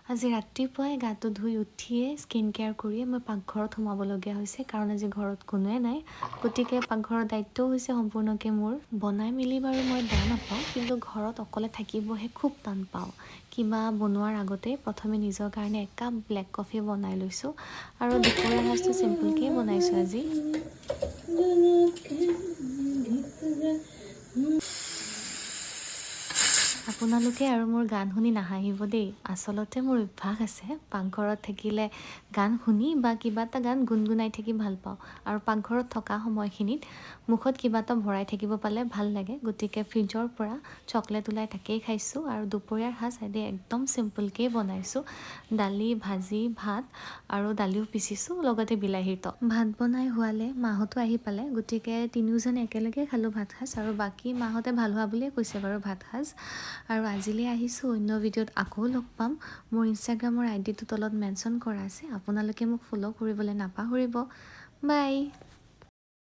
আজি ৰাতিপুৱাই গাটো ধুই উঠিয়ে স্কিন কেয়াৰ কৰিয়ে মই পাকঘৰত সোমাবলগীয়া হৈছে কাৰণ আজি ঘৰত কোনোৱে নাই গতিকে পাকঘৰৰ দায়িত্বও হৈছে সম্পূৰ্ণকৈ মোৰ বনাই মেলি বাৰু মই বেয়া নাপাওঁ কিন্তু ঘৰত অকলে থাকিবহে খুব টান পাওঁ কিবা বনোৱাৰ আগতে প্ৰথমে নিজৰ কাৰণে একাপ ব্লেক কফি বনাই লৈছোঁ আৰু দুপৰীয়াৰ সাজটো চিম্পলকৈ বনাইছোঁ আজি আপোনালোকে আৰু মোৰ গান শুনি নাহাঁহিব দেই আচলতে মোৰ অভ্যাস আছে পাকঘৰত থাকিলে গান শুনি বা কিবা এটা গান গুণগুণাই থাকি ভাল পাওঁ আৰু পাকঘৰত থকা সময়খিনিত মুখত কিবা এটা ভৰাই থাকিব পালে ভাল লাগে গতিকে ফ্ৰিজৰ পৰা চকলেট ওলাই তাকেই খাইছোঁ আৰু দুপৰীয়াৰ সাজ আদি একদম চিম্পলকৈ বনাইছোঁ দালি ভাজি ভাত আৰু দালিও পিচিছোঁ লগতে বিলাহীৰ টক ভাত বনাই হোৱালে মাহঁতো আহি পালে গতিকে তিনিওজনে একেলগে খালোঁ ভাত সাজ আৰু বাকী মাহঁতে ভাল হোৱা বুলিয়ে কৈছে বাৰু ভাত সাজ আৰু আজিলৈ আহিছোঁ অন্য ভিডিঅ'ত আকৌ লগ পাম মোৰ ইনষ্টাগ্ৰামৰ আইডিটো তলত মেনশ্যন কৰা আছে আপোনালোকে মোক ফ'ল' কৰিবলৈ নাপাহৰিব বাই